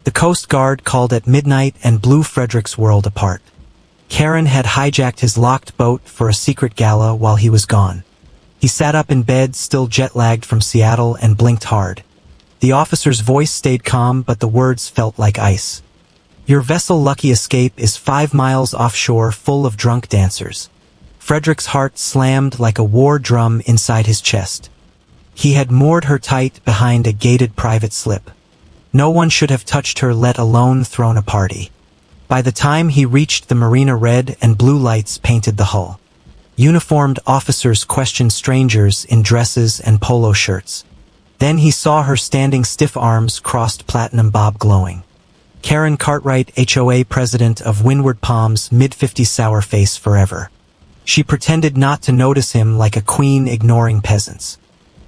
The Coast Guard called at midnight and blew Frederick's world apart. Karen had hijacked his locked boat for a secret gala while he was gone. He sat up in bed, still jet-lagged from Seattle, and blinked hard. The officer's voice stayed calm, but the words felt like ice. Your vessel Lucky Escape is 5 miles offshore, full of drunk dancers. Frederick's heart slammed like a war drum inside his chest. He had moored her tight behind a gated private slip. No one should have touched her, let alone thrown a party. By the time he reached the marina, red and blue lights painted the hull. Uniformed officers questioned strangers in dresses and polo shirts. Then he saw her standing, stiff arms crossed, platinum bob glowing. Karen Cartwright, HOA president of Windward Palms, mid-50s, sour face forever. She pretended not to notice him like a queen ignoring peasants.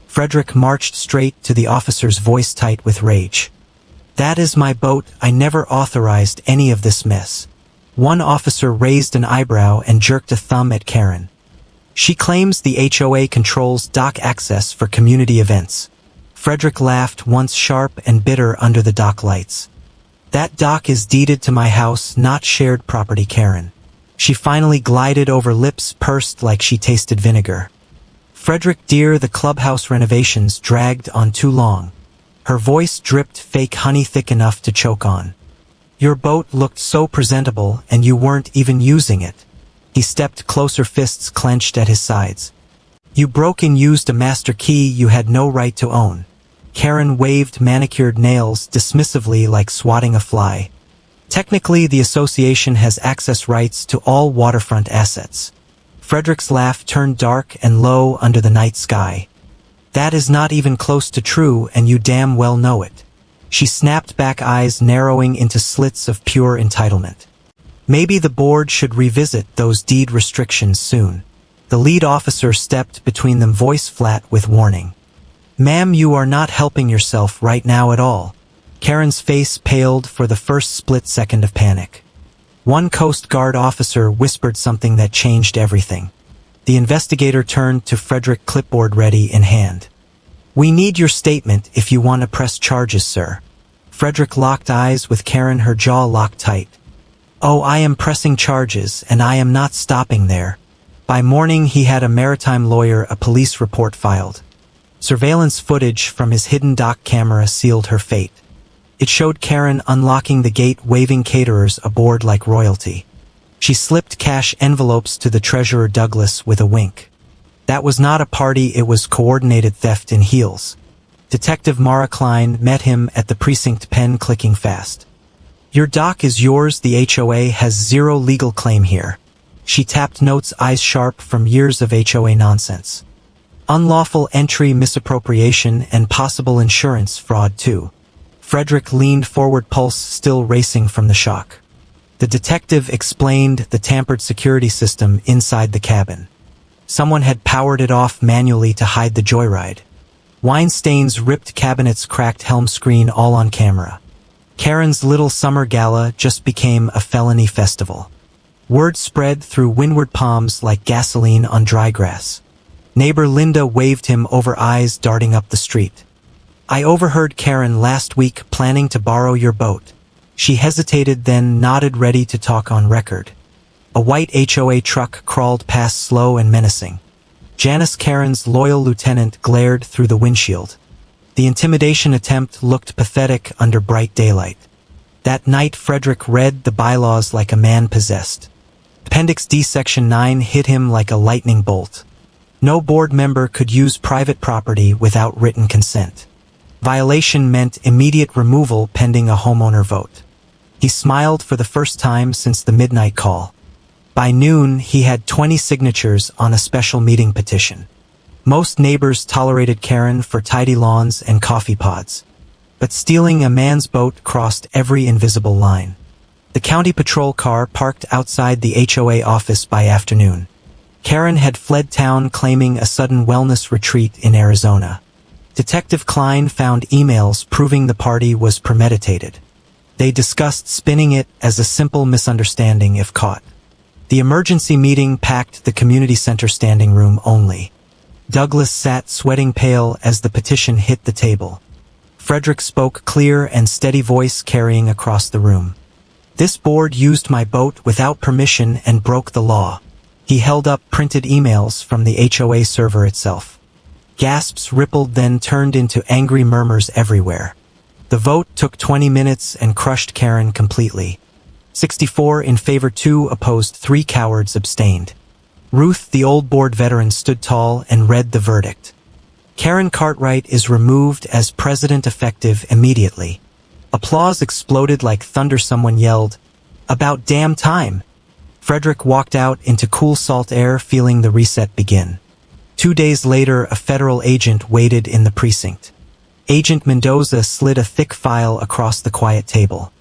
Frederick marched straight to the officer's voice, tight with rage. That is my boat. I never authorized any of this mess. One officer raised an eyebrow and jerked a thumb at Karen. She claims the HOA controls dock access for community events. Frederick laughed, once sharp and bitter under the dock lights. That dock is deeded to my house, not shared property, Karen. She finally glided over, lips pursed like she tasted vinegar. Frederick, dear, the clubhouse renovations dragged on too long. Her voice dripped fake honey, thick enough to choke on. Your boat looked so presentable, and you weren't even using it. He stepped closer, fists clenched at his sides. You broke and used a master key you had no right to own. Karen waved manicured nails dismissively, like swatting a fly. Technically, the association has access rights to all waterfront assets. Frederick's laugh turned dark and low under the night sky. That is not even close to true, and you damn well know it. She snapped back, eyes narrowing into slits of pure entitlement. Maybe the board should revisit those deed restrictions soon. The lead officer stepped between them, voice flat with warning. Ma'am, you are not helping yourself right now at all. Karen's face paled for the first split second of panic. One Coast Guard officer whispered something that changed everything. The investigator turned to Frederick, clipboard ready in hand. We need your statement if you want to press charges, sir. Frederick locked eyes with Karen, her jaw locked tight. Oh, I am pressing charges, and I am not stopping there. By morning he had a maritime lawyer, a police report filed. Surveillance footage from his hidden dock camera sealed her fate. It showed Karen unlocking the gate, waving caterers aboard like royalty. She slipped cash envelopes to the treasurer Douglas with a wink. That was not a party, it was coordinated theft in heels. Detective Mara Klein met him at the precinct, pen clicking fast. Your dock is yours, the HOA has zero legal claim here. She tapped notes, eyes sharp from years of HOA nonsense. Unlawful entry, misappropriation, and possible insurance fraud too. Frederick leaned forward, pulse still racing from the shock. The detective explained the tampered security system inside the cabin. Someone had powered it off manually to hide the joyride. Wine stains, ripped cabinets, cracked helm screen, all on camera. Karen's little summer gala just became a felony festival. Word spread through Windward Palms like gasoline on dry grass. Neighbor Linda waved him over, eyes darting up the street. I overheard Karen last week planning to borrow your boat. She hesitated, then nodded, ready to talk on record. A white HOA truck crawled past, slow and menacing. Janice, Karen's loyal lieutenant, glared through the windshield. The intimidation attempt looked pathetic under bright daylight. That night Frederick read the bylaws like a man possessed. Appendix D, Section 9 hit him like a lightning bolt. No board member could use private property without written consent. Violation meant immediate removal pending a homeowner vote. He smiled for the first time since the midnight call. By noon, he had 20 signatures on a special meeting petition. Most neighbors tolerated Karen for tidy lawns and coffee pods. But stealing a man's boat crossed every invisible line. The county patrol car parked outside the HOA office by afternoon. Karen had fled town, claiming a sudden wellness retreat in Arizona. Detective Klein found emails proving the party was premeditated. They discussed spinning it as a simple misunderstanding if caught. The emergency meeting packed the community center standing room only. Douglas sat sweating pale as the petition hit the table. Frederick spoke, clear and steady voice carrying across the room. This board used my boat without permission and broke the law. He held up printed emails from the HOA server itself. Gasps rippled, then turned into angry murmurs everywhere. The vote took 20 minutes and crushed Karen completely. 64 in favor, 2 opposed, 3 cowards abstained. Ruth, the old board veteran, stood tall and read the verdict. Karen Cartwright is removed as president effective immediately. Applause exploded like thunder. Someone yelled, "About damn time!" Frederick walked out into cool salt air, feeling the reset begin. 2 days later, a federal agent waited in the precinct. Agent Mendoza slid a thick file across the quiet table.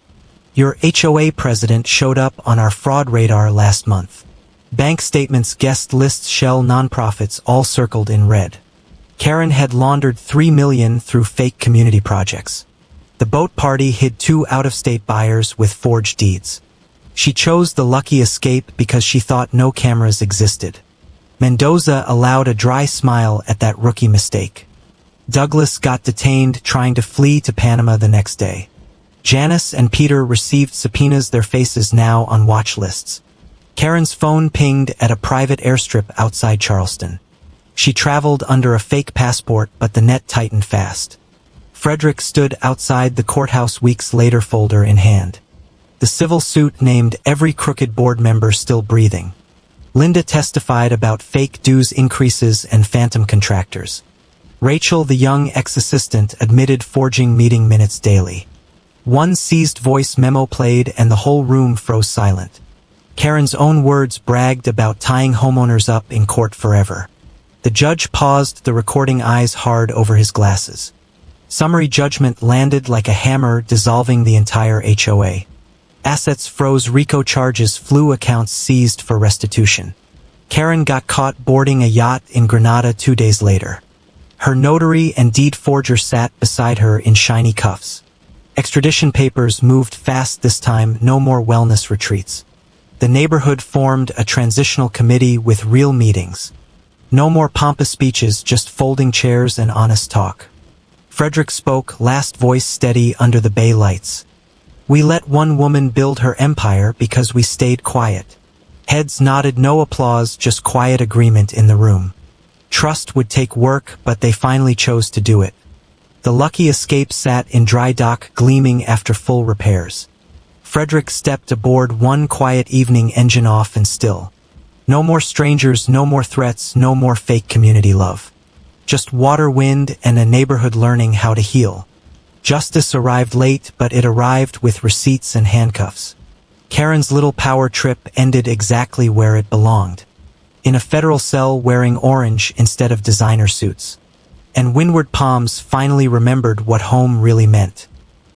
"Your HOA president showed up on our fraud radar last month. Bank statements, guest lists, shell nonprofits, all circled in red. Karen had laundered $3 million through fake community projects. The boat party hid 2 out-of-state buyers with forged deeds. She chose the lucky escape because she thought no cameras existed." Mendoza allowed a dry smile at that rookie mistake. Douglas got detained trying to flee to Panama the next day. Janice and Peter received subpoenas, their faces now on watch lists. Karen's phone pinged at a private airstrip outside Charleston. She traveled under a fake passport, but the net tightened fast. Frederick stood outside the courthouse weeks later, folder in hand. The civil suit named every crooked board member still breathing. Linda testified about fake dues increases and phantom contractors. Rachel, the young ex-assistant, admitted forging meeting minutes daily. One seized voice memo played and the whole room froze silent. Karen's own words bragged about tying homeowners up in court forever. The judge paused, the recording eyes hard over his glasses. Summary judgment landed like a hammer, dissolving the entire HOA. Assets froze, RICO charges flew, accounts seized for restitution. Karen got caught boarding a yacht in Grenada 2 days later. Her notary and deed forger sat beside her in shiny cuffs. Extradition papers moved fast this time, no more wellness retreats. The neighborhood formed a transitional committee with real meetings. No more pompous speeches, just folding chairs and honest talk. Frederick spoke, last voice steady under the bay lights. "We let one woman build her empire because we stayed quiet." Heads nodded, no applause, just quiet agreement in the room. Trust would take work, but they finally chose to do it. The lucky escape sat in dry dock, gleaming after full repairs. Frederick stepped aboard one quiet evening, engine off and still. No more strangers, no more threats, no more fake community love. Just water, wind, and a neighborhood learning how to heal. Justice arrived late, but it arrived with receipts and handcuffs. Karen's little power trip ended exactly where it belonged. In a federal cell wearing orange instead of designer suits. And Windward Palms finally remembered what home really meant.